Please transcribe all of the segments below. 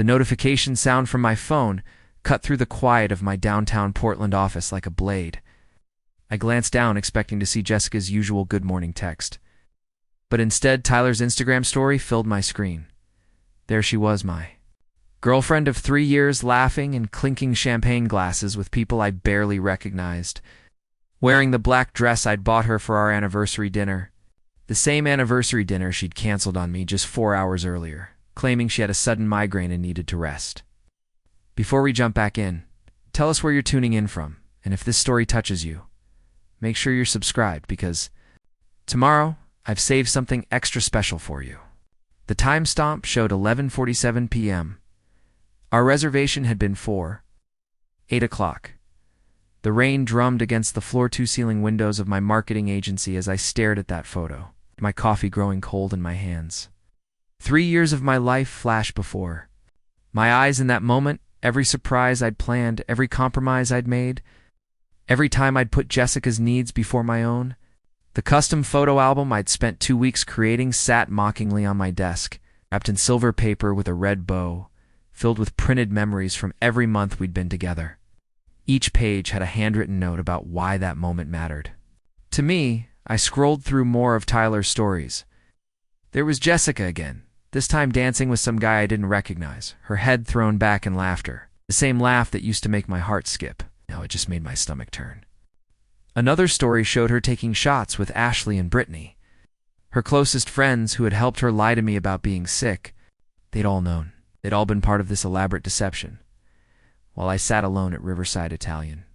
The notification sound from my phone cut through the quiet of my downtown Portland office like a blade. I glanced down, expecting to see Jessica's usual good morning text. But instead, Tyler's Instagram story filled my screen. There she was, my girlfriend of 3 years, laughing and clinking champagne glasses with people I barely recognized, wearing the black dress I'd bought her for our anniversary dinner. The same anniversary dinner she'd canceled on me just 4 hours earlier, claiming she had a sudden migraine and needed to rest. Before we jump back in, tell us where you're tuning in from, and if this story touches you, make sure you're subscribed, because tomorrow I've saved something extra special for you. The timestamp showed 11:47 p.m. Our reservation had been for 8 o'clock. The rain drummed against the floor-to-ceiling windows of my marketing agency as I stared at that photo, my coffee growing cold in my hands. 3 years of my life flashed before my eyes in that moment, every surprise I'd planned, every compromise I'd made, every time I'd put Jessica's needs before my own. The custom photo album I'd spent 2 weeks creating sat mockingly on my desk, wrapped in silver paper with a red bow, filled with printed memories from every month we'd been together. Each page had a handwritten note about why that moment mattered. To me, I scrolled through more of Tyler's stories. There was Jessica again, this time dancing with some guy I didn't recognize, her head thrown back in laughter. The same laugh that used to make my heart skip. Now it just made my stomach turn. Another story showed her taking shots with Ashley and Brittany, her closest friends who had helped her lie to me about being sick. They'd all known. They'd all been part of this elaborate deception. While I sat alone at Riverside Italian,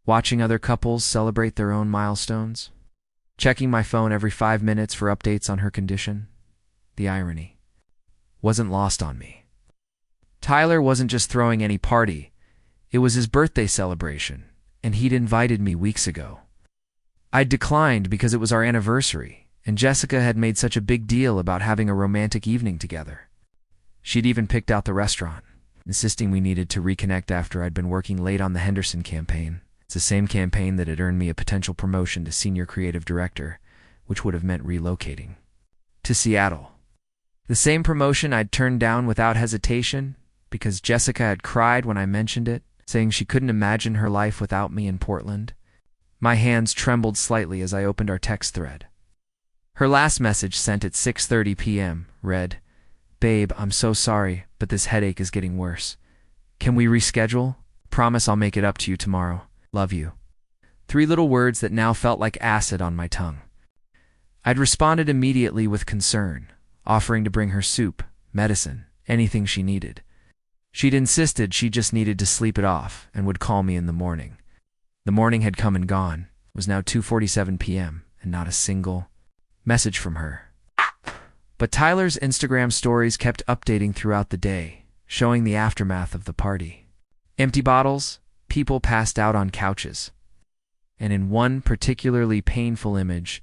watching other couples celebrate their own milestones, checking my phone every 5 minutes for updates on her condition. The irony wasn't lost on me. Tyler wasn't just throwing any party. It was his birthday celebration, and he'd invited me weeks ago. I'd declined because it was our anniversary, and Jessica had made such a big deal about having a romantic evening together. She'd even picked out the restaurant, insisting we needed to reconnect after I'd been working late on the Henderson campaign. It's the same campaign that had earned me a potential promotion to senior creative director, which would have meant relocating to Seattle. The same promotion I'd turned down without hesitation because Jessica had cried when I mentioned it, saying she couldn't imagine her life without me in Portland. My hands trembled slightly as I opened our text thread. Her last message, sent at 6:30 p.m., read, "Babe, I'm so sorry, but this headache is getting worse. Can we reschedule? Promise I'll make it up to you tomorrow. Love you." 3 little words that now felt like acid on my tongue. I'd responded immediately with concern, offering to bring her soup, medicine, anything she needed. She'd insisted she just needed to sleep it off and would call me in the morning. The morning had come and gone. It was now 2:47 p.m. and not a single message from her. But Tyler's Instagram stories kept updating throughout the day, showing the aftermath of the party. Empty bottles, people passed out on couches. And in one particularly painful image,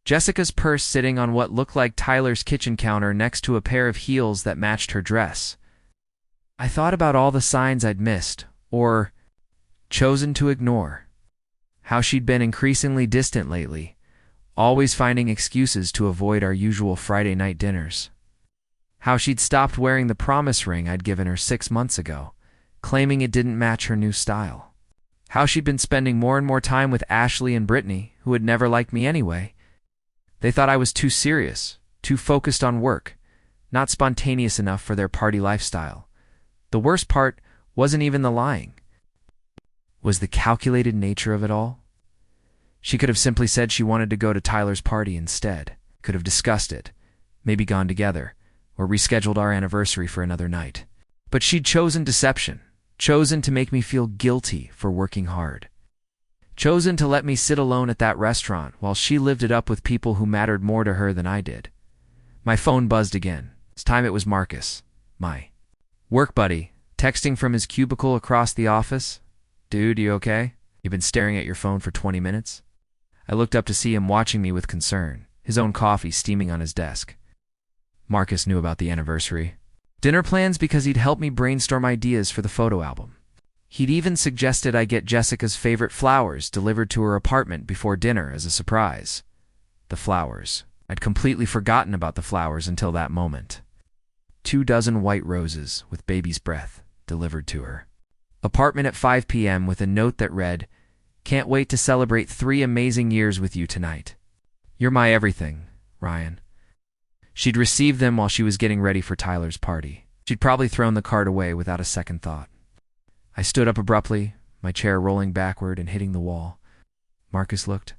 Jessica's purse sitting on what looked like Tyler's kitchen counter next to a pair of heels that matched her dress. I thought about all the signs I'd missed, or chosen to ignore. How she'd been increasingly distant lately, always finding excuses to avoid our usual Friday night dinners. How she'd stopped wearing the promise ring I'd given her 6 months ago, claiming it didn't match her new style. How she'd been spending more and more time with Ashley and Brittany, who had never liked me anyway. They thought I was too serious, too focused on work, not spontaneous enough for their party lifestyle. The worst part wasn't even the lying. Was the calculated nature of it all. She could have simply said she wanted to go to Tyler's party instead, could have discussed it, maybe gone together, or rescheduled our anniversary for another night. But she'd chosen deception, chosen to make me feel guilty for working hard, chosen to let me sit alone at that restaurant while she lived it up with people who mattered more to her than I did. My phone buzzed again. This time it was Marcus, my work buddy, texting from his cubicle across the office. "Dude, you okay? You've been staring at your phone for 20 minutes? I looked up to see him watching me with concern, his own coffee steaming on his desk. Marcus knew about the anniversary dinner plans because he'd helped me brainstorm ideas for the photo album. He'd even suggested I get Jessica's favorite flowers delivered to her apartment before dinner as a surprise. The flowers. I'd completely forgotten about the flowers until that moment. 24 white roses with baby's breath delivered to her. Apartment at 5 p.m. with a note that read, "Can't wait to celebrate 3 amazing years with you tonight. You're my everything, Ryan." She'd received them while she was getting ready for Tyler's party. She'd probably thrown the card away without a second thought. I stood up abruptly, my chair rolling backward and hitting the wall. Marcus looked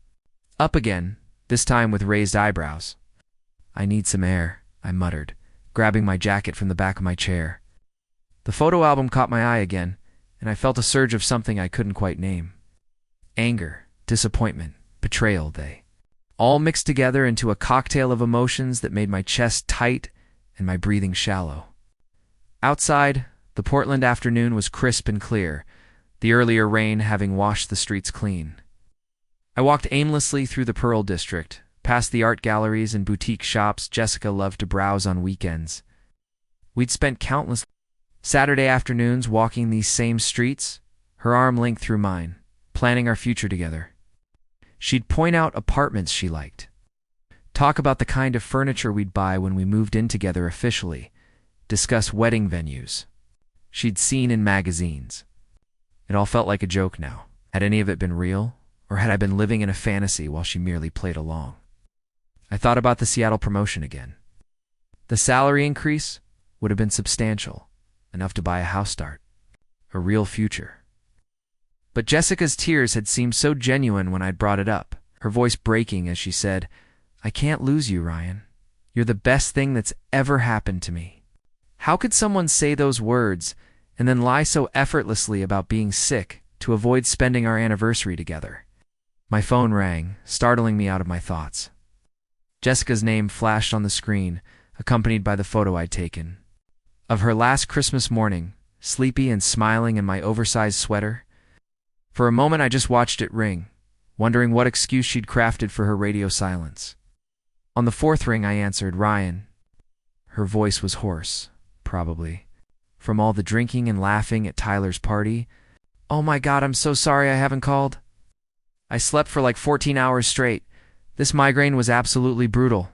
up again, this time with raised eyebrows. "I need some air," I muttered, grabbing my jacket from the back of my chair. The photo album caught my eye again, and I felt a surge of something I couldn't quite name. Anger, disappointment, betrayal, they all mixed together into a cocktail of emotions that made my chest tight and my breathing shallow. Outside, the Portland afternoon was crisp and clear, the earlier rain having washed the streets clean. I walked aimlessly through the Pearl District, past the art galleries and boutique shops Jessica loved to browse on weekends. We'd spent countless Saturday afternoons walking these same streets, her arm linked through mine, planning our future together. She'd point out apartments she liked, talk about the kind of furniture we'd buy when we moved in together officially, discuss wedding venues she'd seen in magazines. It all felt like a joke now. Had any of it been real, or had I been living in a fantasy while she merely played along? I thought about the Seattle promotion again. The salary increase would have been substantial, enough to buy a house start, a real future. But Jessica's tears had seemed so genuine when I'd brought it up, her voice breaking as she said, "I can't lose you, Ryan. You're the best thing that's ever happened to me." How could someone say those words and then lie so effortlessly about being sick to avoid spending our anniversary together? My phone rang, startling me out of my thoughts. Jessica's name flashed on the screen, accompanied by the photo I'd taken. Of her last Christmas morning, sleepy and smiling in my oversized sweater. For a moment I just watched it ring, wondering what excuse she'd crafted for her radio silence. On the 4th ring I answered, "Ryan." Her voice was hoarse, probably, from all the drinking and laughing at Tyler's party. "Oh my God, I'm so sorry I haven't called. I slept for like 14 hours straight. This migraine was absolutely brutal."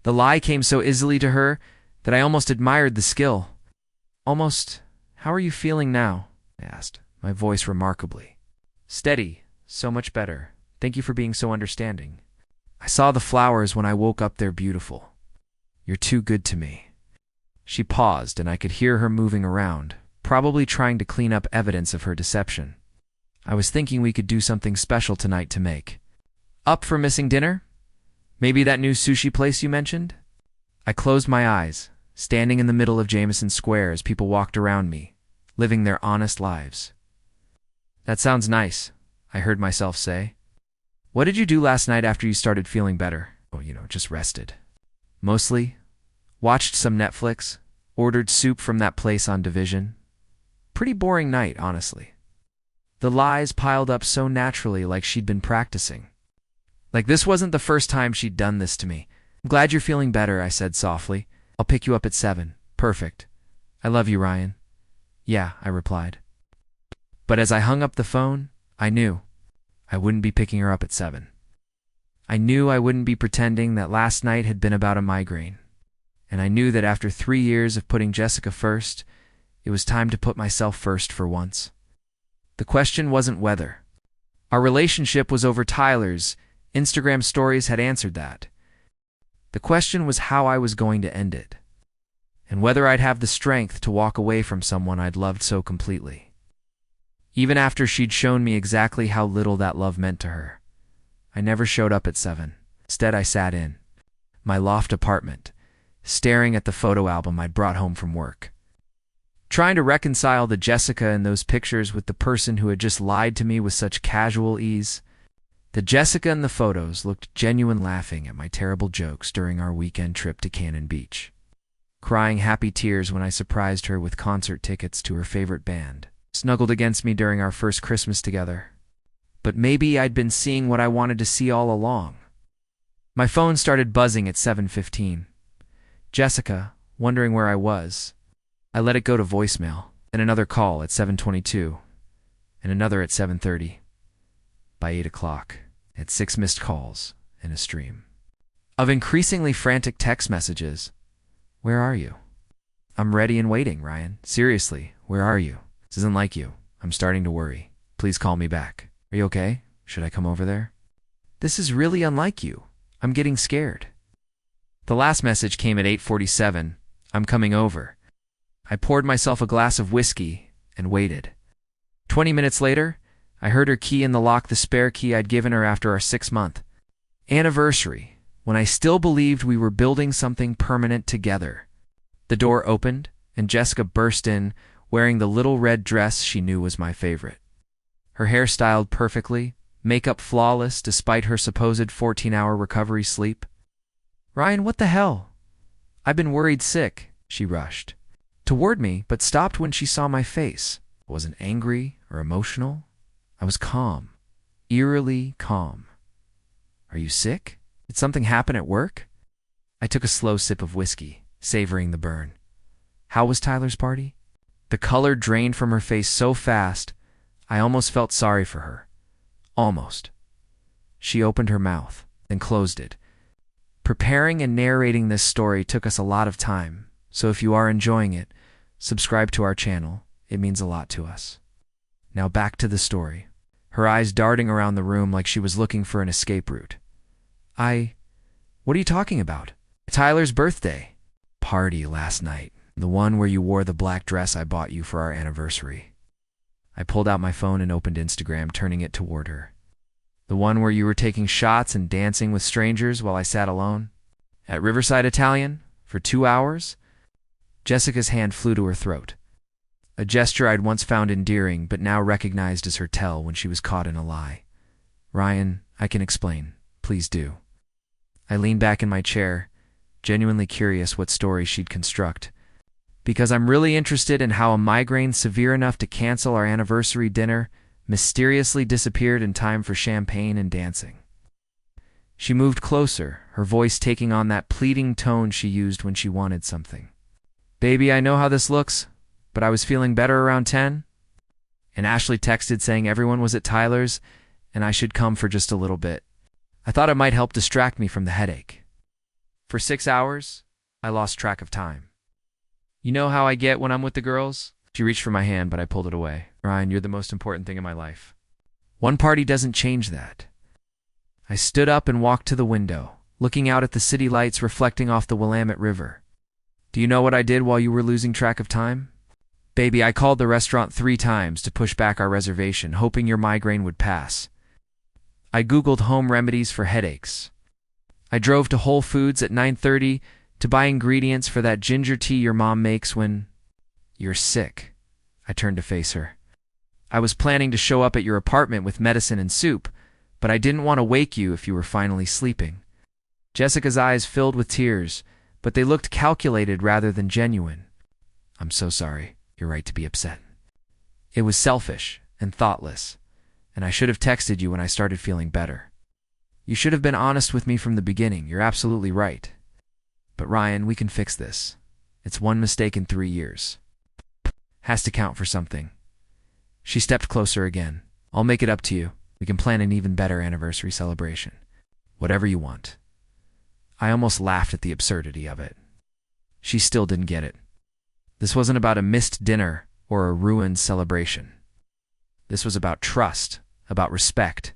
The lie came so easily to her that I almost admired the skill. "Almost, how are you feeling now?" I asked, my voice remarkably steady, so much better. "Thank you for being so understanding. I saw the flowers when I woke up, they're beautiful. You're too good to me." She paused, and I could hear her moving around, probably trying to clean up evidence of her deception. "I was thinking we could do something special tonight to make up for missing dinner? Maybe that new sushi place you mentioned?" I closed my eyes, standing in the middle of Jameson Square as people walked around me, living their honest lives. "That sounds nice," I heard myself say. "What did you do last night after you started feeling better?" "Oh, just rested. Mostly. Watched some Netflix, ordered soup from that place on Division. Pretty boring night, honestly." The lies piled up so naturally, like she'd been practicing. Like this wasn't the first time she'd done this to me. "I'm glad you're feeling better," I said softly. "I'll pick you up at 7. Perfect. I love you, Ryan." "Yeah," I replied. But as I hung up the phone, I knew I wouldn't be picking her up at 7. I knew I wouldn't be pretending that last night had been about a migraine. And I knew that after 3 years of putting Jessica first, it was time to put myself first for once. The question wasn't whether. Our relationship was over Tyler's. Instagram stories had answered that. The question was how I was going to end it, and whether I'd have the strength to walk away from someone I'd loved so completely. Even after she'd shown me exactly how little that love meant to her, I never showed up at 7. Instead, I sat in my loft apartment, staring at the photo album I'd brought home from work, trying to reconcile the Jessica in those pictures with the person who had just lied to me with such casual ease. The Jessica in the photos looked genuine, laughing at my terrible jokes during our weekend trip to Cannon Beach, crying happy tears when I surprised her with concert tickets to her favorite band, snuggled against me during our first Christmas together. But maybe I'd been seeing what I wanted to see all along. My phone started buzzing at 7:15. Jessica, wondering where I was. I let it go to voicemail, and another call at 7:22, and another at 7:30. By 8 o'clock, I had 6 missed calls and a stream of increasingly frantic text messages. "Where are you? I'm ready and waiting, Ryan. Seriously, where are you? This isn't like you. I'm starting to worry. Please call me back. Are you okay? Should I come over there? This is really unlike you. I'm getting scared. The last message came at 8:47. I'm coming over. I poured myself a glass of whiskey and waited. 20 minutes later, I heard her key in the lock, the spare key I'd given her after our 6-month anniversary, when I still believed we were building something permanent together. The door opened, and Jessica burst in, wearing the little red dress she knew was my favorite. Her hair styled perfectly, makeup flawless despite her supposed 14-hour recovery sleep. Ryan, what the hell? I've been worried sick, she rushed toward me, but stopped when she saw my face. I wasn't angry or emotional. I was calm, eerily calm. Are you sick? Did something happen at work? I took a slow sip of whiskey, savoring the burn. How was Tyler's party? The color drained from her face so fast, I almost felt sorry for her. Almost. She opened her mouth, then closed it. Preparing and narrating this story took us a lot of time, so if you are enjoying it, subscribe to our channel. It means a lot to us. Now back to the story, her eyes darting around the room like she was looking for an escape route. What are you talking about? Tyler's birthday party last night, the one where you wore the black dress I bought you for our anniversary. I pulled out my phone and opened Instagram, turning it toward her. The one where you were taking shots and dancing with strangers while I sat alone? At Riverside Italian? For 2 hours? Jessica's hand flew to her throat. A gesture I'd once found endearing, but now recognized as her tell when she was caught in a lie. Ryan, I can explain. Please do. I leaned back in my chair, genuinely curious what story she'd construct. Because I'm really interested in how a migraine severe enough to cancel our anniversary dinner mysteriously disappeared in time for champagne and dancing. She moved closer, her voice taking on that pleading tone she used when she wanted something. Baby, I know how this looks, but I was feeling better around 10. And Ashley texted saying everyone was at Tyler's and I should come for just a little bit. I thought it might help distract me from the headache. For 6 hours, I lost track of time. You know how I get when I'm with the girls? She reached for my hand, but I pulled it away. Ryan, you're the most important thing in my life. One party doesn't change that. I stood up and walked to the window, looking out at the city lights reflecting off the Willamette River. Do you know what I did while you were losing track of time? Baby, I called the restaurant 3 times to push back our reservation, hoping your migraine would pass. I Googled home remedies for headaches. I drove to Whole Foods at 9:30 to buy ingredients for that ginger tea your mom makes when you're sick. I turned to face her. I was planning to show up at your apartment with medicine and soup, but I didn't want to wake you if you were finally sleeping. Jessica's eyes filled with tears, but they looked calculated rather than genuine. I'm so sorry. You're right to be upset. It was selfish and thoughtless, and I should have texted you when I started feeling better. You should have been honest with me from the beginning. You're absolutely right. But Ryan, we can fix this. It's 1 mistake in 3 years. Has to count for something. She stepped closer again. I'll make it up to you. We can plan an even better anniversary celebration. Whatever you want. I almost laughed at the absurdity of it. She still didn't get it. This wasn't about a missed dinner or a ruined celebration. This was about trust, about respect,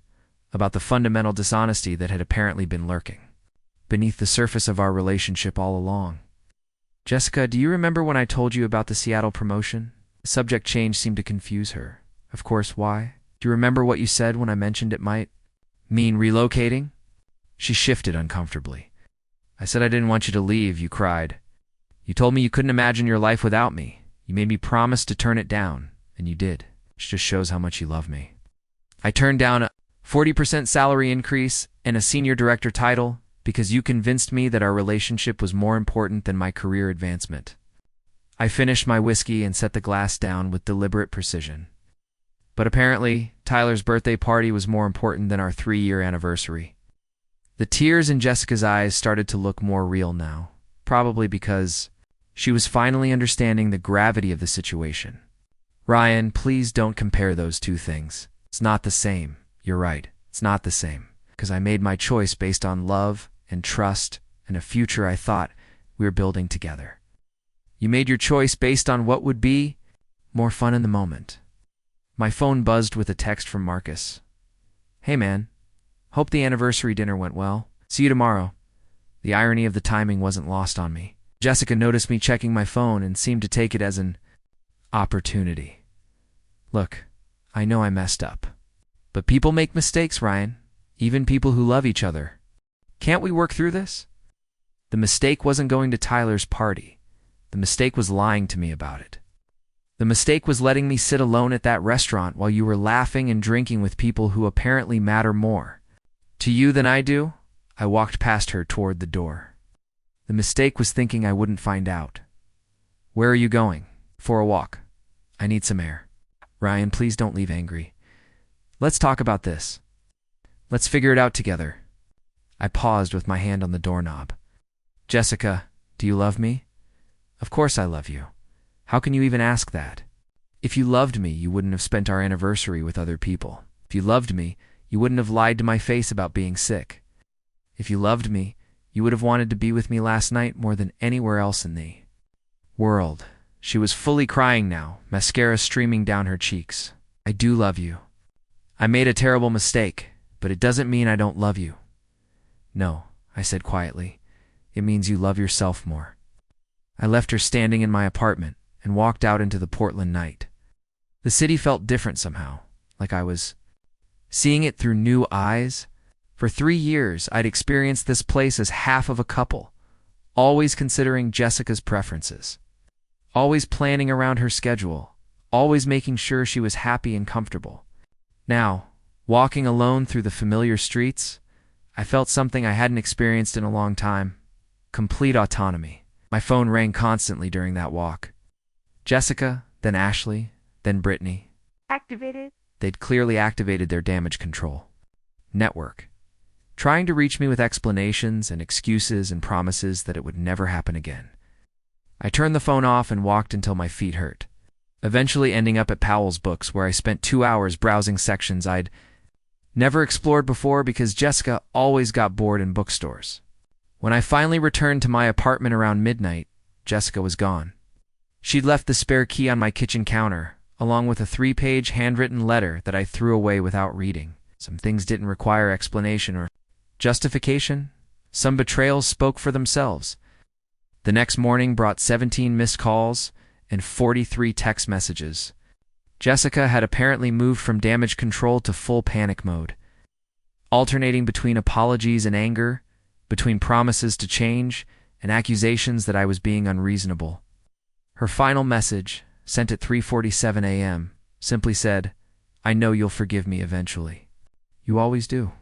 about the fundamental dishonesty that had apparently been lurking beneath the surface of our relationship all along. Jessica, do you remember when I told you about the Seattle promotion? The subject change seemed to confuse her. Of course, why? Do you remember what you said when I mentioned it might mean relocating? She shifted uncomfortably. I said I didn't want you to leave, you cried. You told me you couldn't imagine your life without me. You made me promise to turn it down, and you did. Which just shows how much you love me. I turned down a 40% salary increase and a senior director title because you convinced me that our relationship was more important than my career advancement. I finished my whiskey and set the glass down with deliberate precision. But apparently, Tyler's birthday party was more important than our 3-year anniversary. The tears in Jessica's eyes started to look more real now, probably because she was finally understanding the gravity of the situation. Ryan, please don't compare those two things. It's not the same. You're right. It's not the same. Because I made my choice based on love and trust and a future I thought we were building together. You made your choice based on what would be more fun in the moment. My phone buzzed with a text from Marcus. Hey man, hope the anniversary dinner went well. See you tomorrow. The irony of the timing wasn't lost on me. Jessica noticed me checking my phone and seemed to take it as an opportunity. Look, I know I messed up. But people make mistakes, Ryan. Even people who love each other. Can't we work through this? The mistake wasn't going to Tyler's party. The mistake was lying to me about it. The mistake was letting me sit alone at that restaurant while you were laughing and drinking with people who apparently matter more to you than I do. I walked past her toward the door. The mistake was thinking I wouldn't find out. Where are you going? For a walk. I need some air. Ryan, please don't leave angry. Let's talk about this. Let's figure it out together. I paused with my hand on the doorknob. Jessica, do you love me? Of course I love you. How can you even ask that? If you loved me, you wouldn't have spent our anniversary with other people. If you loved me, you wouldn't have lied to my face about being sick. If you loved me, you would have wanted to be with me last night more than anywhere else in the world. She was fully crying now, mascara streaming down her cheeks. I do love you. I made a terrible mistake, but it doesn't mean I don't love you. No, I said quietly. It means you love yourself more. I left her standing in my apartment and walked out into the Portland night. The city felt different somehow, like I was seeing it through new eyes. For 3 years, I'd experienced this place as half of a couple, always considering Jessica's preferences, always planning around her schedule, always making sure she was happy and comfortable. Now, walking alone through the familiar streets, I felt something I hadn't experienced in a long time: complete autonomy. My phone rang constantly during that walk. Jessica, then Ashley, then Brittany. Activated. They'd clearly activated their damage control network, trying to reach me with explanations and excuses and promises that it would never happen again. I turned the phone off and walked until my feet hurt, eventually ending up at Powell's Books, where I spent 2 hours browsing sections I'd never explored before because Jessica always got bored in bookstores. When I finally returned to my apartment around midnight, Jessica was gone. She'd left the spare key on my kitchen counter, along with a 3-page handwritten letter that I threw away without reading. Some things didn't require explanation or justification. Some betrayals spoke for themselves. The next morning brought 17 missed calls and 43 text messages. Jessica had apparently moved from damage control to full panic mode, alternating between apologies and anger, between promises to change and accusations that I was being unreasonable. Her final message, sent at 3:47 a.m., simply said, "I know you'll forgive me eventually. You always do."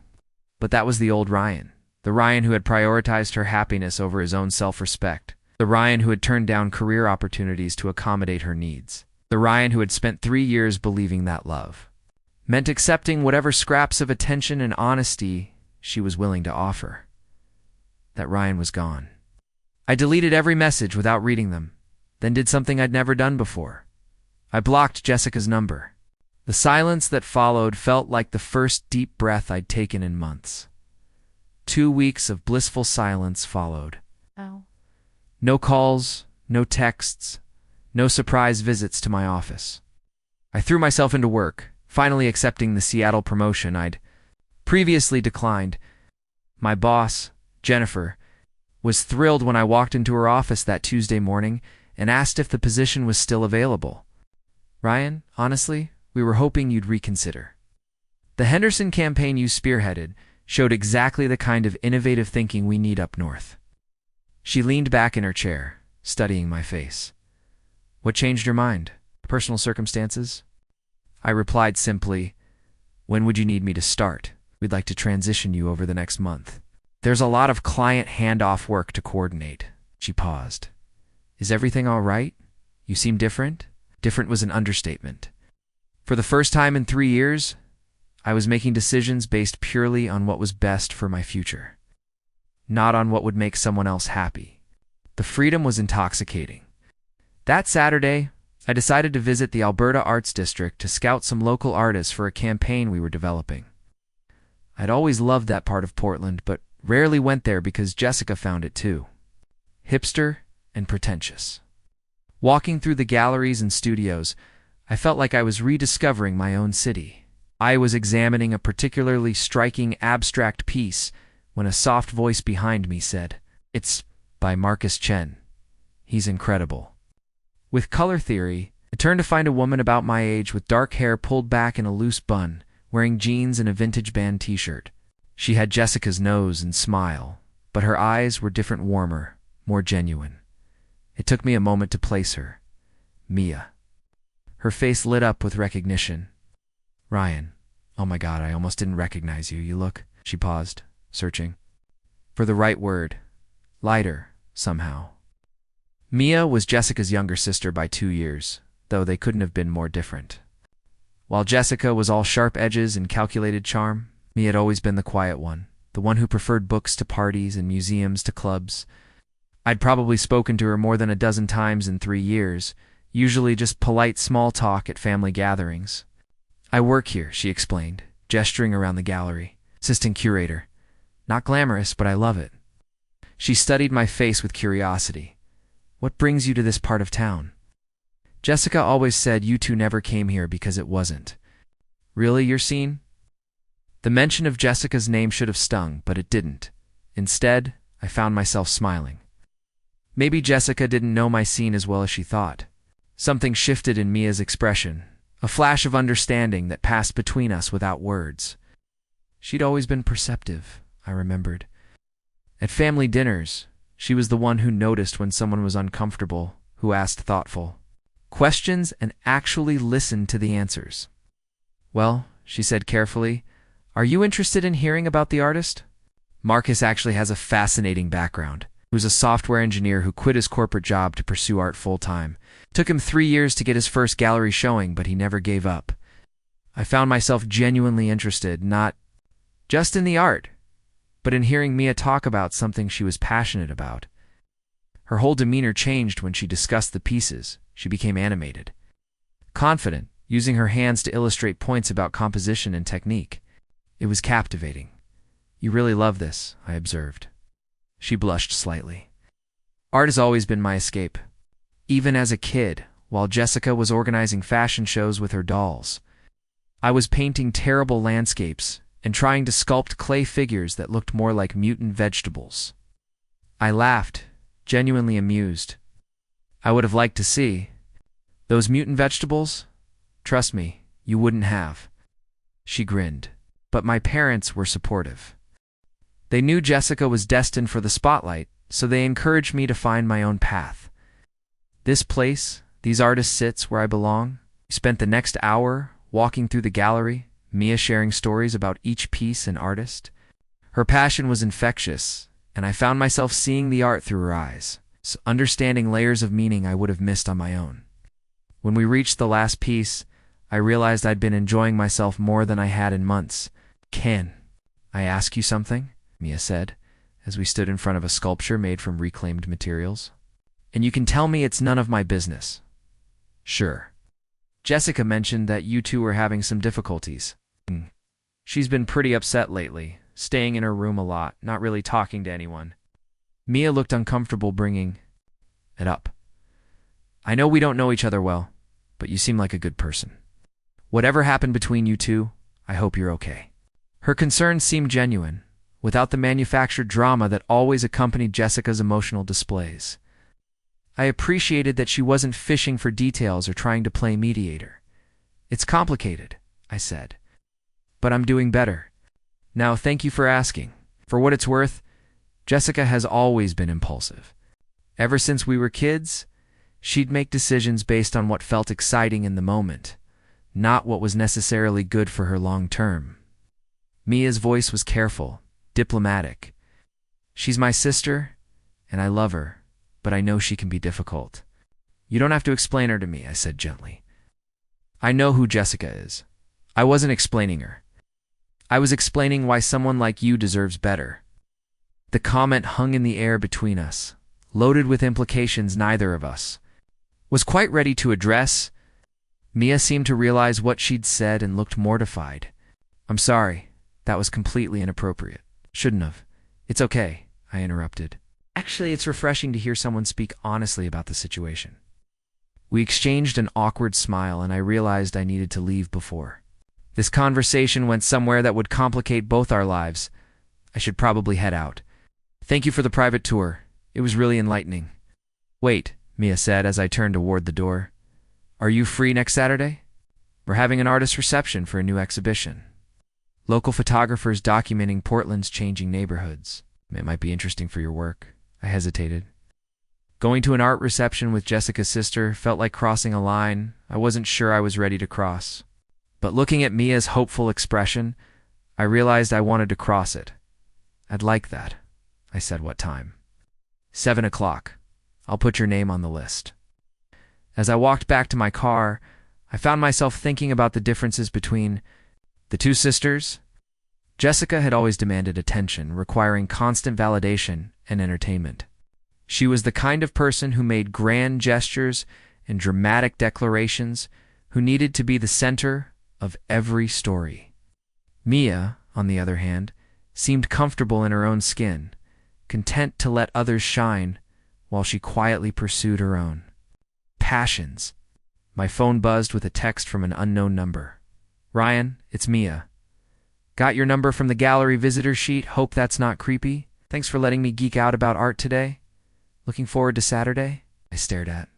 But that was the old Ryan, the Ryan who had prioritized her happiness over his own self-respect, the Ryan who had turned down career opportunities to accommodate her needs, the Ryan who had spent 3 years believing that love meant accepting whatever scraps of attention and honesty she was willing to offer. That Ryan was gone. I deleted every message without reading them, then did something I'd never done before. I blocked Jessica's number. The silence that followed felt like the first deep breath I'd taken in months. 2 weeks of blissful silence followed. Oh. No calls, no texts, no surprise visits to my office. I threw myself into work, finally accepting the Seattle promotion I'd previously declined. My boss, Jennifer, was thrilled when I walked into her office that Tuesday morning and asked if the position was still available. "Ryan, honestly, we were hoping you'd reconsider. The Henderson campaign you spearheaded showed exactly the kind of innovative thinking we need up north." She leaned back in her chair, studying my face. "What changed your mind? Personal circumstances?" I replied simply, "When would you need me to start? We'd like to transition you over the next month. There's a lot of client handoff work to coordinate." She paused. "Is everything all right? You seem different?" Different was an understatement. For the first time in 3 years, I was making decisions based purely on what was best for my future, not on what would make someone else happy. The freedom was intoxicating. That Saturday, I decided to visit the Alberta Arts District to scout some local artists for a campaign we were developing. I'd always loved that part of Portland, but rarely went there because Jessica found it too hipster and pretentious. Walking through the galleries and studios, I felt like I was rediscovering my own city. I was examining a particularly striking abstract piece when a soft voice behind me said, "It's by Marcus Chen. He's incredible." With color theory, I turned to find a woman about my age with dark hair pulled back in a loose bun, wearing jeans and a vintage band t-shirt. She had Jessica's nose and smile, but her eyes were different, warmer, more genuine. It took me a moment to place her. Mia. Her face lit up with recognition. "Ryan, oh my God, I almost didn't recognize you. You look..." She paused, searching for the right word. Lighter, somehow. Mia was Jessica's younger sister by 2 years, though they couldn't have been more different. While Jessica was all sharp edges and calculated charm, Mia had always been the quiet one, the one who preferred books to parties and museums to clubs. I'd probably spoken to her more than a dozen times in 3 years, usually just polite small talk at family gatherings. "I work here," she explained, gesturing around the gallery. "Assistant curator. Not glamorous, but I love it." She studied my face with curiosity. "What brings you to this part of town?" "Jessica always said you two never came here because it wasn't really your scene." The mention of Jessica's name should have stung, but it didn't. Instead, I found myself smiling. Maybe Jessica didn't know my scene as well as she thought. Something shifted in Mia's expression, a flash of understanding that passed between us without words. She'd always been perceptive, I remembered. At family dinners, she was the one who noticed when someone was uncomfortable, who asked thoughtful questions and actually listened to the answers. "Well," she said carefully, "are you interested in hearing about the artist?" Marcus actually has a fascinating background. He was a software engineer who quit his corporate job to pursue art full-time. Took him 3 years to get his first gallery showing, but he never gave up. I found myself genuinely interested, not just in the art, but in hearing Mia talk about something she was passionate about. Her whole demeanor changed when she discussed the pieces. She became animated, confident, using her hands to illustrate points about composition and technique. It was captivating. "You really love this," I observed. She blushed slightly. "Art has always been my escape. Even as a kid, while Jessica was organizing fashion shows with her dolls, I was painting terrible landscapes and trying to sculpt clay figures that looked more like mutant vegetables." I laughed, genuinely amused. "I would have liked to see those mutant vegetables. Trust me, you wouldn't have." She grinned, but my parents were supportive. They knew Jessica was destined for the spotlight, so they encouraged me to find my own path. This place, these artists' sits where I belong. We spent the next hour walking through the gallery, Mia sharing stories about each piece and artist. Her passion was infectious, and I found myself seeing the art through her eyes, understanding layers of meaning I would have missed on my own. When we reached the last piece, I realized I'd been enjoying myself more than I had in months. "Can I ask you something?" Mia said, as we stood in front of a sculpture made from reclaimed materials. "And you can tell me it's none of my business." "Sure." "Jessica mentioned that you two were having some difficulties." "She's been pretty upset lately, staying in her room a lot, not really talking to anyone." Mia looked uncomfortable bringing it up. "I know we don't know each other well, but you seem like a good person. Whatever happened between you two, I hope you're okay." Her concerns seemed genuine, without the manufactured drama that always accompanied Jessica's emotional displays. I appreciated that she wasn't fishing for details or trying to play mediator. "It's complicated," I said, "but I'm doing better. Now, thank you for asking. For what it's worth, Jessica has always been impulsive. Ever since we were kids, she'd make decisions based on what felt exciting in the moment, not what was necessarily good for her long term." Mia's voice was careful, diplomatic. "She's my sister, and I love her, but I know she can be difficult." "You don't have to explain her to me," I said gently. "I know who Jessica is." I wasn't explaining her. I was explaining why someone like you deserves better. The comment hung in the air between us, loaded with implications neither of us was quite ready to address. Mia seemed to realize what she'd said and looked mortified. "I'm sorry, that was completely inappropriate. Shouldn't have." "It's okay," I interrupted. "Actually, it's refreshing to hear someone speak honestly about the situation." We exchanged an awkward smile, and I realized I needed to leave before this conversation went somewhere that would complicate both our lives. I should probably head out. Thank you for the private tour. It was really enlightening. Wait, Mia said as I turned toward the door. Are you free next Saturday? We're having an artist reception for a new exhibition. Local photographers documenting Portland's changing neighborhoods. It might be interesting for your work. I hesitated. Going to an art reception with Jessica's sister felt like crossing a line I wasn't sure I was ready to cross. But looking at Mia's hopeful expression, I realized I wanted to cross it. I'd like that. I said, what time? 7 o'clock. I'll put your name on the list. As I walked back to my car, I found myself thinking about the differences between the two sisters. Jessica had always demanded attention, requiring constant validation and entertainment. She was the kind of person who made grand gestures and dramatic declarations, who needed to be the center of every story. Mia, on the other hand, seemed comfortable in her own skin, content to let others shine while she quietly pursued her own passions. My phone buzzed with a text from an unknown number. Ryan, it's Mia. Got your number from the gallery visitor sheet. Hope that's not creepy. Thanks for letting me geek out about art today. Looking forward to Saturday? I stared at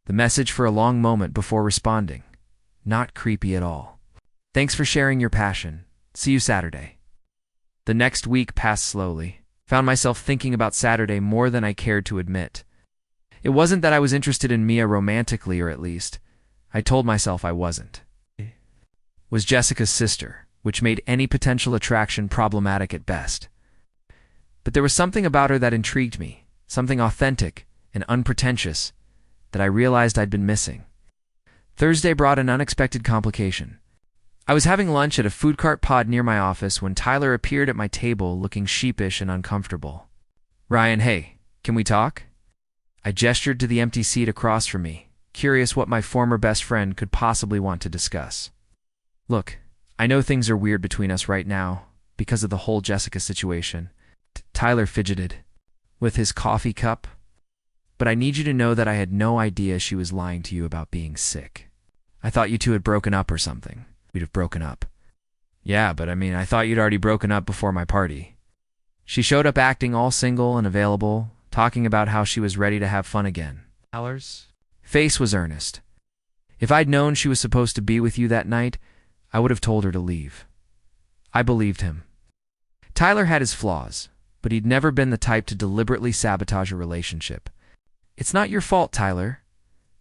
the message for a long moment before responding. Not creepy at all. Thanks for sharing your passion. See you Saturday. The next week passed slowly. Found myself thinking about Saturday more than I cared to admit. It wasn't that I was interested in Mia romantically, or at least, I told myself I wasn't. Was Jessica's sister, which made any potential attraction problematic at best. But there was something about her that intrigued me, something authentic and unpretentious that I realized I'd been missing. Thursday brought an unexpected complication. I was having lunch at a food cart pod near my office when Tyler appeared at my table looking sheepish and uncomfortable. Ryan, hey, can we talk? I gestured to the empty seat across from me, curious what my former best friend could possibly want to discuss. Look, I know things are weird between us right now because of the whole Jessica situation. Tyler fidgeted with his coffee cup. But I need you to know that I had no idea she was lying to you about being sick. I thought you two had broken up or something. We'd have broken up. Yeah, but I thought you'd already broken up before my party. She showed up acting all single and available, talking about how she was ready to have fun again. Tyler's face was earnest. If I'd known she was supposed to be with you that night, I would have told her to leave. I believed him. Tyler had his flaws, but he'd never been the type to deliberately sabotage a relationship. It's not your fault, Tyler.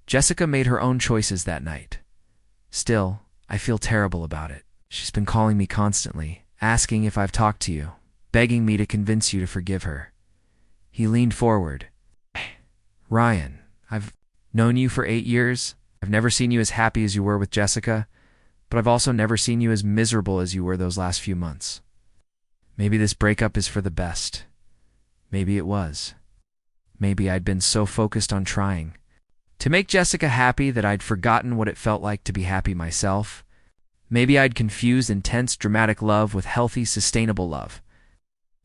Jessica made her own choices that night. Still, I feel terrible about it. She's been calling me constantly, asking if I've talked to you, begging me to convince you to forgive her. He leaned forward. Ryan, I've known you for 8 years. I've never seen you as happy as you were with Jessica, but I've also never seen you as miserable as you were those last few months. Maybe this breakup is for the best. Maybe it was. Maybe I'd been so focused on trying to make Jessica happy that I'd forgotten what it felt like to be happy myself. Maybe I'd confused intense, dramatic love with healthy, sustainable love.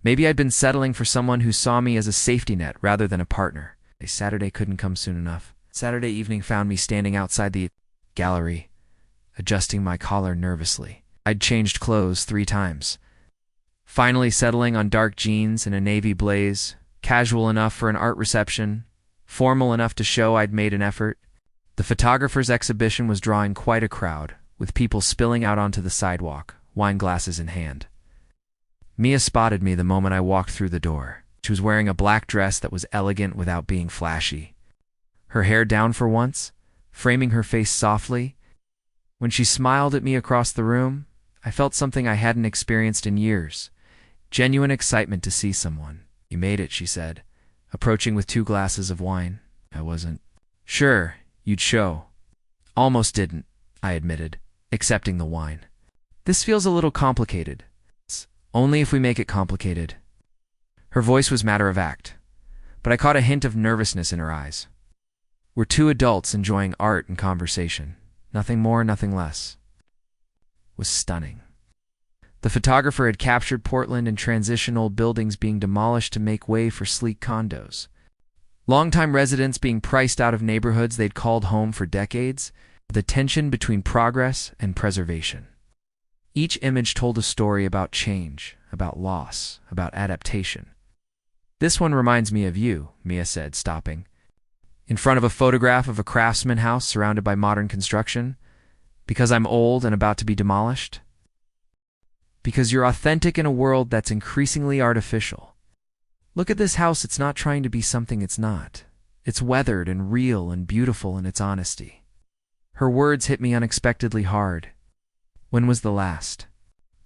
Maybe I'd been settling for someone who saw me as a safety net rather than a partner. Saturday couldn't come soon enough. Saturday evening found me standing outside the gallery, adjusting my collar nervously. I'd changed clothes 3 times. Finally settling on dark jeans and a navy blaze, casual enough for an art reception, formal enough to show I'd made an effort. The photographer's exhibition was drawing quite a crowd, with people spilling out onto the sidewalk, wine glasses in hand. Mia spotted me the moment I walked through the door. She was wearing a black dress that was elegant without being flashy. Her hair down for once, framing her face softly. When she smiled at me across the room, I felt something I hadn't experienced in years. Genuine excitement to see someone. You made it, she said, approaching with 2 glasses of wine. I wasn't sure you'd show. Almost didn't, I admitted, accepting the wine. This feels a little complicated. Only if we make it complicated. Her voice was matter-of-fact, but I caught a hint of nervousness in her eyes. We're 2 adults enjoying art and conversation. Nothing more, nothing less. It was stunning. The photographer had captured Portland and transition old buildings being demolished to make way for sleek condos. Longtime residents being priced out of neighborhoods they'd called home for decades, the tension between progress and preservation. Each image told a story about change, about loss, about adaptation. "This one reminds me of you," Mia said, stopping. In front of a photograph of a craftsman house surrounded by modern construction. "Because I'm old and about to be demolished?" "Because you're authentic in a world that's increasingly artificial. Look at this house, it's not trying to be something it's not. It's weathered and real and beautiful in its honesty." Her words hit me unexpectedly hard. When was the last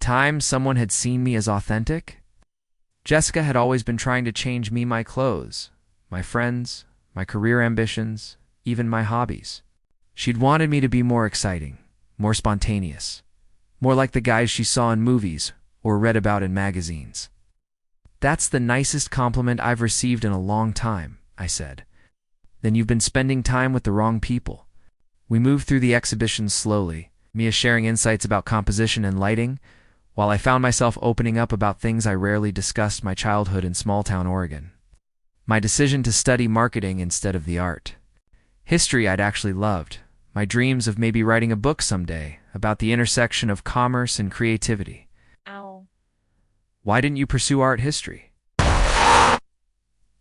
time someone had seen me as authentic? Jessica had always been trying to change me, my clothes, my friends, my career ambitions, even my hobbies. She'd wanted me to be more exciting, more spontaneous, more like the guys she saw in movies or read about in magazines. "That's the nicest compliment I've received in a long time," I said. "Then you've been spending time with the wrong people." We moved through the exhibition slowly, Mia sharing insights about composition and lighting, while I found myself opening up about things I rarely discussed: my childhood in small-town Oregon, my decision to study marketing instead of the art, history I'd actually loved, my dreams of maybe writing a book someday about the intersection of commerce and creativity. Ow. "Why didn't you pursue art history?"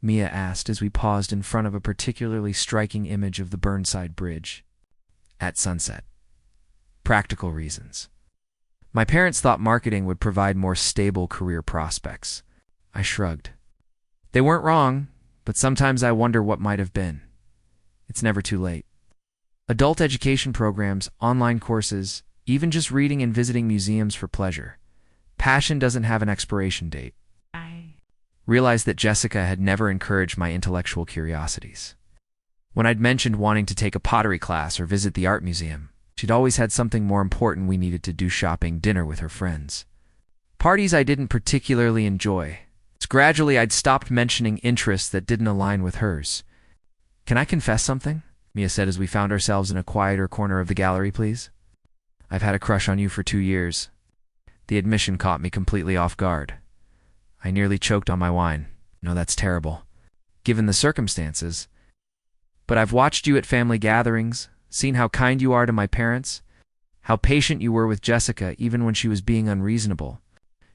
Mia asked as we paused in front of a particularly striking image of the Burnside Bridge at sunset. "Practical reasons. My parents thought marketing would provide more stable career prospects." I shrugged. "They weren't wrong, but sometimes I wonder what might have been. It's never too late. Adult education programs, online courses, even just reading and visiting museums for pleasure. Passion doesn't have an expiration date." I Realized that Jessica had never encouraged my intellectual curiosities. When I'd mentioned wanting to take a pottery class or visit the art museum, she'd always had something more important: we needed to do shopping, dinner with her friends. Parties I didn't particularly enjoy. Gradually, I'd stopped mentioning interests that didn't align with hers. "Can I confess something?" Mia said as we found ourselves in a quieter corner of the gallery, "please. I've had a crush on you for 2 years." The admission caught me completely off guard. I nearly choked on my wine. "No, that's terrible, given the circumstances. But I've watched you at family gatherings, seen how kind you are to my parents, how patient you were with Jessica even when she was being unreasonable.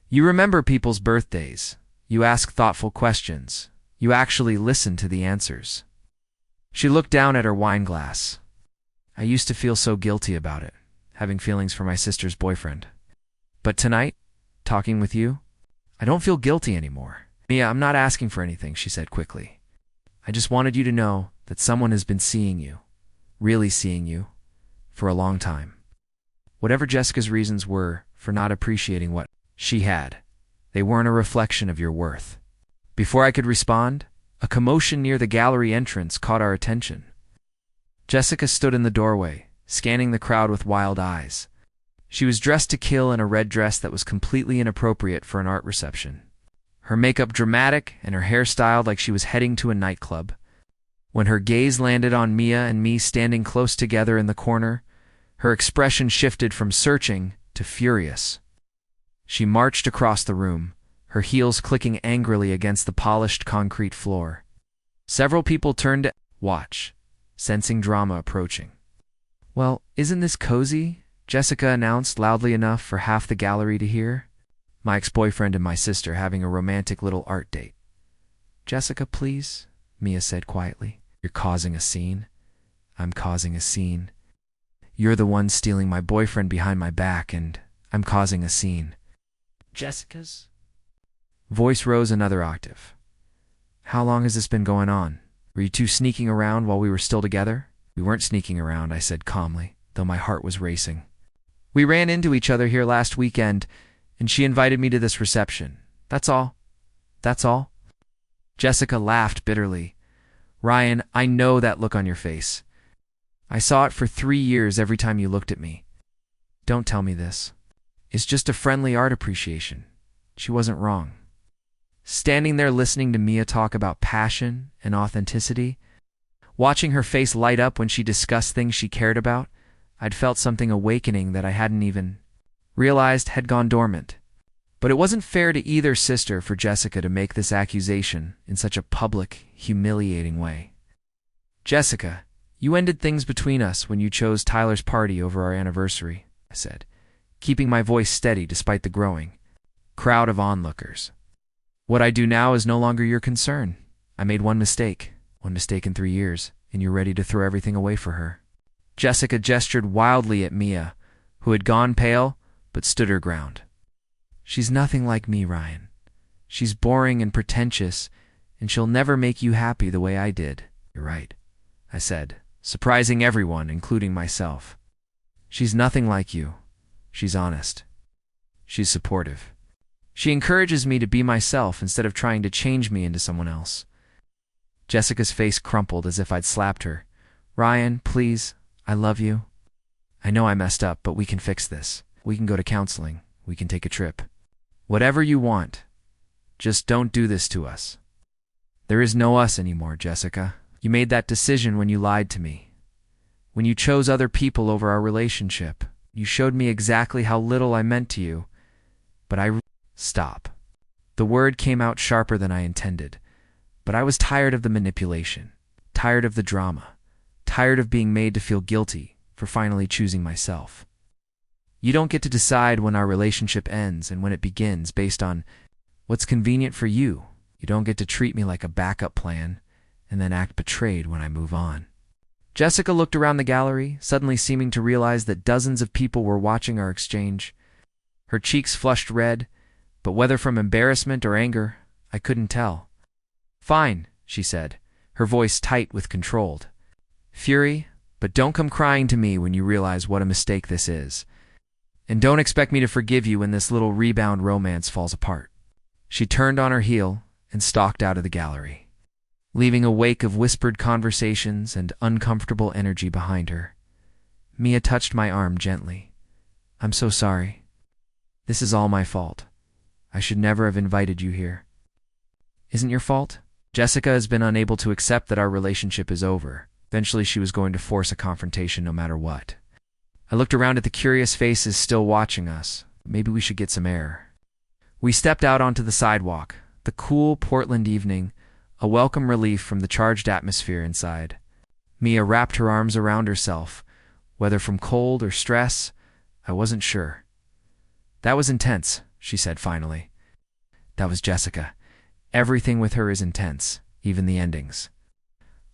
You remember people's birthdays. You ask thoughtful questions. You actually listen to the answers." She looked down at her wine glass. "I used to feel so guilty about it, having feelings for my sister's boyfriend. But tonight, talking with you, I don't feel guilty anymore." "Mia, I'm not asking for anything," she said quickly. "I just wanted you to know that someone has been seeing you, really seeing you, for a long time. Whatever Jessica's reasons were for not appreciating what she had, they weren't a reflection of your worth." Before I could respond, a commotion near the gallery entrance caught our attention. Jessica stood in the doorway, scanning the crowd with wild eyes. She was dressed to kill in a red dress that was completely inappropriate for an art reception. Her makeup dramatic and her hair styled like she was heading to a nightclub. When her gaze landed on Mia and me standing close together in the corner, her expression shifted from searching to furious. She marched across the room, her heels clicking angrily against the polished concrete floor. Several people turned to watch, sensing drama approaching. "Well, isn't this cozy?" Jessica announced loudly enough for half the gallery to hear. "My ex-boyfriend and my sister having a romantic little art date." "Jessica, please," Mia said quietly. "You're causing a scene." "I'm causing a scene. You're the one stealing my boyfriend behind my back, and I'm causing a scene." Jessica's voice rose another octave. "How long has this been going on? Were you two sneaking around while we were still together?" "We weren't sneaking around," I said calmly, though my heart was racing. "We ran into each other here last weekend, and she invited me to this reception. That's all. That's all." Jessica laughed bitterly. "Ryan, I know that look on your face. I saw it for 3 years every time you looked at me. Don't tell me this. It's just a friendly art appreciation." She wasn't wrong. Standing there listening to Mia talk about passion and authenticity, watching her face light up when she discussed things she cared about, I'd felt something awakening that I hadn't even realized had gone dormant. But it wasn't fair to either sister for Jessica to make this accusation in such a public, humiliating way. "Jessica, you ended things between us when you chose Tyler's party over our anniversary," I said, keeping my voice steady despite the growing crowd of onlookers. "What I do now is no longer your concern. I made one mistake in 3 years, and you're ready to throw everything away for her." Jessica gestured wildly at Mia, who had gone pale but stood her ground. "She's nothing like me, Ryan. She's boring and pretentious, and she'll never make you happy the way I did." "You're right," I said, surprising everyone, including myself. "She's nothing like you. She's honest. She's supportive. She encourages me to be myself instead of trying to change me into someone else." Jessica's face crumpled as if I'd slapped her. "Ryan, please, I love you. I know I messed up, but we can fix this. We can go to counseling. We can take a trip. Whatever you want. Just don't do this to us." "There is no us anymore, Jessica. You made that decision when you lied to me. When you chose other people over our relationship. You showed me exactly how little I meant to you. But I..." "Stop." The word came out sharper than I intended. But I was tired of the manipulation, tired of the drama, tired of being made to feel guilty for finally choosing myself. You don't get to decide when our relationship ends and when it begins based on what's convenient for you. You don't get to treat me like a backup plan and then act betrayed when I move on. Jessica looked around the gallery, suddenly seeming to realize that dozens of people were watching our exchange. Her cheeks flushed red, but whether from embarrassment or anger, I couldn't tell. "Fine," she said, her voice tight with controlled fury, "but don't come crying to me when you realize what a mistake this is. And don't expect me to forgive you when this little rebound romance falls apart." She turned on her heel and stalked out of the gallery, leaving a wake of whispered conversations and uncomfortable energy behind her. Mia touched my arm gently. "I'm so sorry. This is all my fault. I should never have invited you here." "Isn't your fault?" Jessica has been unable to accept that our relationship is over. Eventually she was going to force a confrontation no matter what. I looked around at the curious faces still watching us. Maybe we should get some air. We stepped out onto the sidewalk, the cool Portland evening, a welcome relief from the charged atmosphere inside. Mia wrapped her arms around herself. Whether from cold or stress, I wasn't sure. "That was intense," she said finally. That was Jessica. Everything with her is intense, even the endings.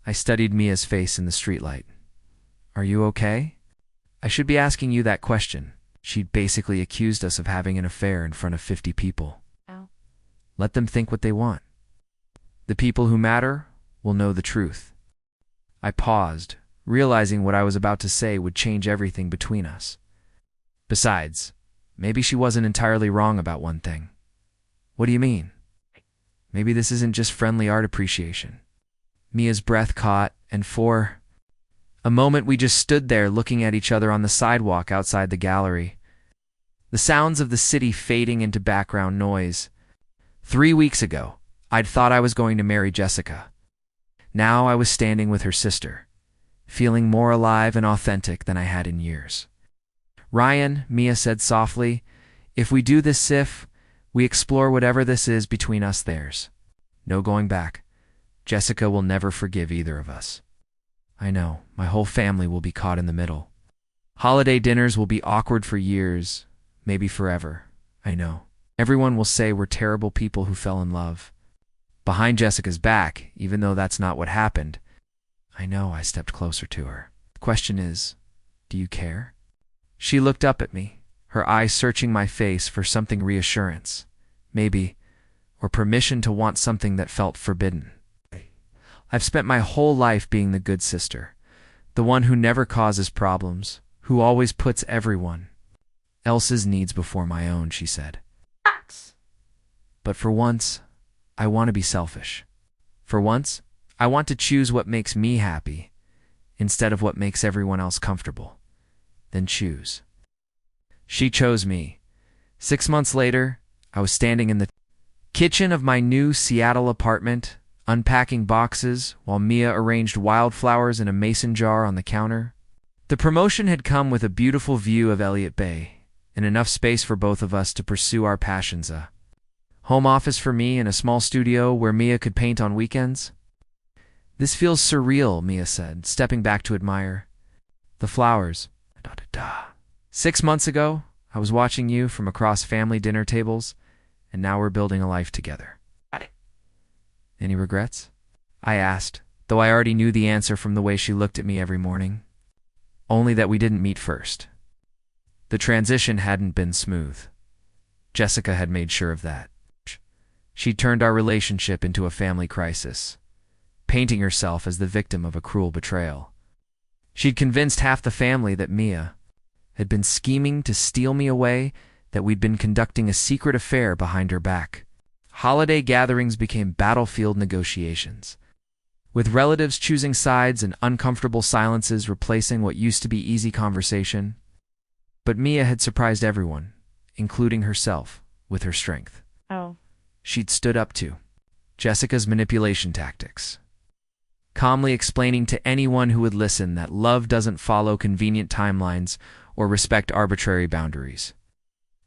I studied Mia's face in the streetlight. "Are you okay?" "I should be asking you that question." She'd basically accused us of having an affair in front of 50 people. Ow. Let them think what they want. The people who matter will know the truth. I paused, realizing what I was about to say would change everything between us. Besides, maybe she wasn't entirely wrong about one thing. "What do you mean?" "Maybe this isn't just friendly art appreciation." Mia's breath caught, and for a moment we just stood there looking at each other on the sidewalk outside the gallery. The sounds of the city fading into background noise. 3 weeks ago, I'd thought I was going to marry Jessica. Now I was standing with her sister, feeling more alive and authentic than I had in years. "Ryan," Mia said softly, "if we do this SIF, we explore whatever this is between us theirs. No going back. Jessica will never forgive either of us. I know, my whole family will be caught in the middle. Holiday dinners will be awkward for years, maybe forever. I know. Everyone will say we're terrible people who fell in love. Behind Jessica's back, even though that's not what happened. I know." I stepped closer to her. "The question is, do you care?" She looked up at me, her eyes searching my face for something reassurance, maybe, or permission to want something that felt forbidden. I've spent my whole life being the good sister, the one who never causes problems, who always puts everyone else's needs before my own, she said. But for once, I want to be selfish. For once, I want to choose what makes me happy instead of what makes everyone else comfortable. Then choose. She chose me. 6 months later, I was standing in the kitchen of my new Seattle apartment, unpacking boxes while Mia arranged wildflowers in a mason jar on the counter. The promotion had come with a beautiful view of Elliott Bay, and enough space for both of us to pursue our passions. A home office for me and a small studio where Mia could paint on weekends. This feels surreal, Mia said, stepping back to admire the flowers. 6 months ago, I was watching you from across family dinner tables, and now we're building a life together. Any regrets? I asked, though I already knew the answer from the way she looked at me every morning. Only that we didn't meet first. The transition hadn't been smooth. Jessica had made sure of that. She'd turned our relationship into a family crisis, painting herself as the victim of a cruel betrayal. She'd convinced half the family that Mia had been scheming to steal me away, that we'd been conducting a secret affair behind her back. Holiday gatherings became battlefield negotiations, with relatives choosing sides and uncomfortable silences replacing what used to be easy conversation. But Mia had surprised everyone, including herself, with her strength. She'd stood up to Jessica's manipulation tactics, calmly explaining to anyone who would listen that love doesn't follow convenient timelines or respect arbitrary boundaries.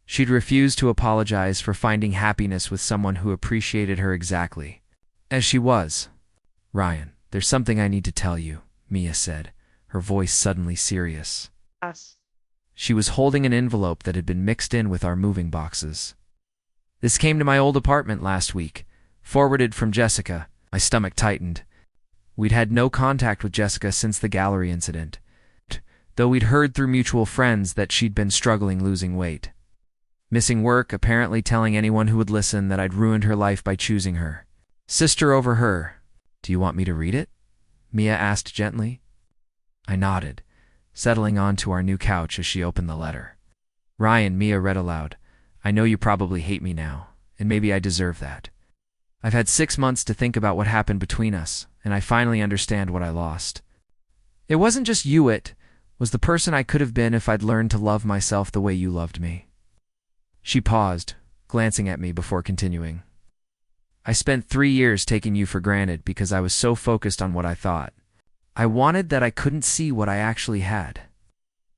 She'd refused to apologize for finding happiness with someone who appreciated her exactly as she was. Ryan, there's something I need to tell you, Mia said, her voice suddenly serious. She was holding an envelope that had been mixed in with our moving boxes. This came to my old apartment last week, forwarded from Jessica. My stomach tightened. We'd had no contact with Jessica since the gallery incident, though we'd heard through mutual friends that she'd been struggling losing weight. Missing work, apparently telling anyone who would listen that I'd ruined her life by choosing her. Sister over her. Do you want me to read it? Mia asked gently. I nodded, settling onto our new couch as she opened the letter. Ryan, Mia read aloud. I know you probably hate me now, and maybe I deserve that. I've had 6 months to think about what happened between us, and I finally understand what I lost. It wasn't just you, it was the person I could have been if I'd learned to love myself the way you loved me. She paused, glancing at me before continuing. I spent 3 years taking you for granted because I was so focused on what I thought. I wanted that I couldn't see what I actually had.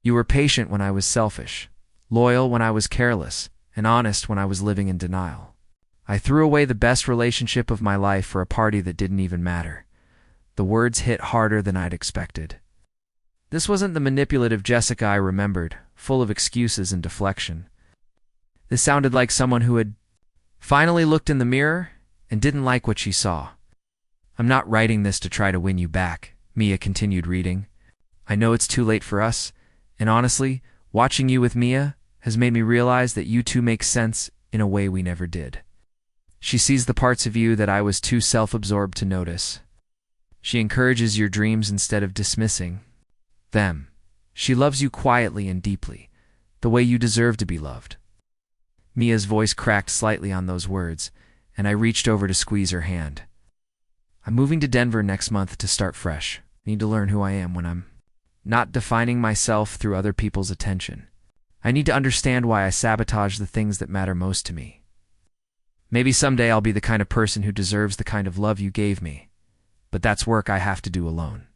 You were patient when I was selfish, loyal when I was careless, and honest when I was living in denial. I threw away the best relationship of my life for a party that didn't even matter. The words hit harder than I'd expected. This wasn't the manipulative Jessica I remembered, full of excuses and deflection. This sounded like someone who had finally looked in the mirror and didn't like what she saw. I'm not writing this to try to win you back, Mia continued reading. I know it's too late for us, and honestly, watching you with Mia has made me realize that you two make sense in a way we never did. She sees the parts of you that I was too self-absorbed to notice. She encourages your dreams instead of dismissing them. She loves you quietly and deeply, the way you deserve to be loved. Mia's voice cracked slightly on those words, and I reached over to squeeze her hand. I'm moving to Denver next month to start fresh. I need to learn who I am when I'm not defining myself through other people's attention. I need to understand why I sabotage the things that matter most to me. Maybe someday I'll be the kind of person who deserves the kind of love you gave me, but that's work I have to do alone.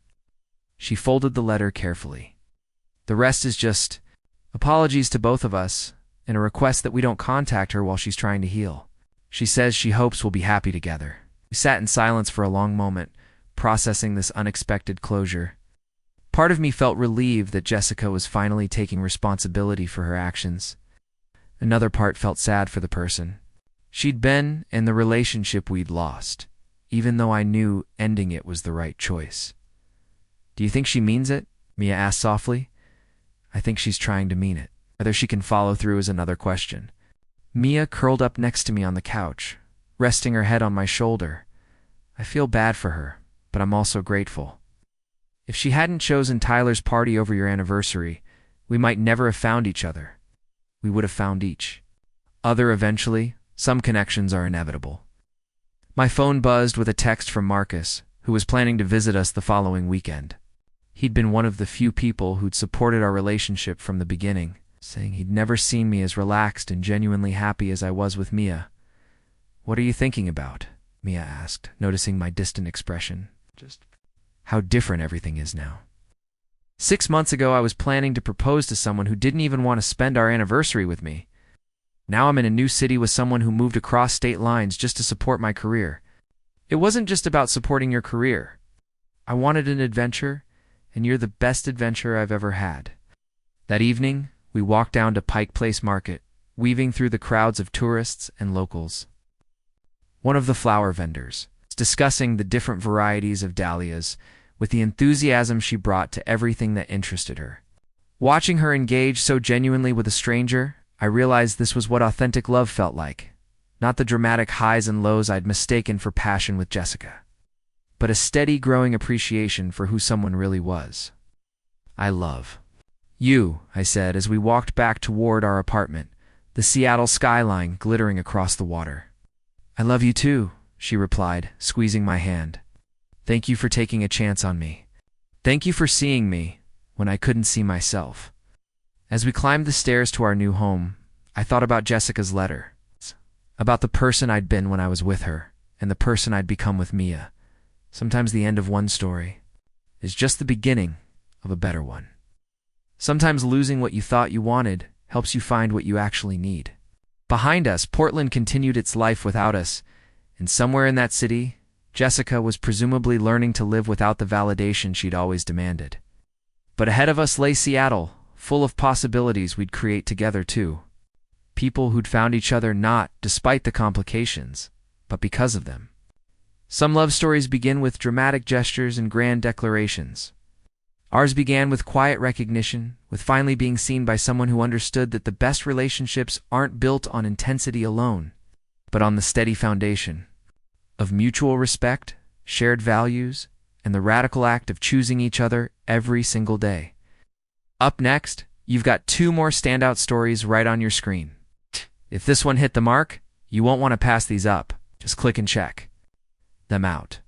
She folded the letter carefully. The rest is just apologies to both of us and a request that we don't contact her while she's trying to heal. She says she hopes we'll be happy together. We sat in silence for a long moment, processing this unexpected closure. Part of me felt relieved that Jessica was finally taking responsibility for her actions. Another part felt sad for the person she'd been and the relationship we'd lost, even though I knew ending it was the right choice. Do you think she means it? Mia asked softly. I think she's trying to mean it. Whether she can follow through is another question. Mia curled up next to me on the couch, resting her head on my shoulder. I feel bad for her, but I'm also grateful. If she hadn't chosen Tyler's party over your anniversary, we might never have found each other. We would have found each other eventually. Some connections are inevitable. My phone buzzed with a text from Marcus, who was planning to visit us the following weekend. He'd been one of the few people who'd supported our relationship from the beginning, saying he'd never seen me as relaxed and genuinely happy as I was with Mia. What are you thinking about? Mia asked, noticing my distant expression. Just how different everything is now. 6 months ago, I was planning to propose to someone who didn't even want to spend our anniversary with me. Now I'm in a new city with someone who moved across state lines just to support my career. It wasn't just about supporting your career. I wanted an adventure, and you're the best adventure I've ever had. That evening, we walked down to Pike Place Market, weaving through the crowds of tourists and locals. One of the flower vendors, discussing the different varieties of dahlias with the enthusiasm she brought to everything that interested her. Watching her engage so genuinely with a stranger, I realized this was what authentic love felt like, not the dramatic highs and lows I'd mistaken for passion with Jessica, but a steady growing appreciation for who someone really was. I love you, I said as we walked back toward our apartment, the Seattle skyline glittering across the water. I love you too, she replied, squeezing my hand. Thank you for taking a chance on me. Thank you for seeing me when I couldn't see myself. As we climbed the stairs to our new home, I thought about Jessica's letter, about the person I'd been when I was with her, and the person I'd become with Mia. Sometimes the end of one story is just the beginning of a better one. Sometimes losing what you thought you wanted helps you find what you actually need. Behind us, Portland continued its life without us, and somewhere in that city, Jessica was presumably learning to live without the validation she'd always demanded. But ahead of us lay Seattle, full of possibilities we'd create together too. People who'd found each other not despite the complications, but because of them. Some love stories begin with dramatic gestures and grand declarations. Ours began with quiet recognition, with finally being seen by someone who understood that the best relationships aren't built on intensity alone, but on the steady foundation of mutual respect, shared values, and the radical act of choosing each other every single day. Up next, you've got 2 more standout stories right on your screen. If this one hit the mark, you won't want to pass these up. Just click and check them out.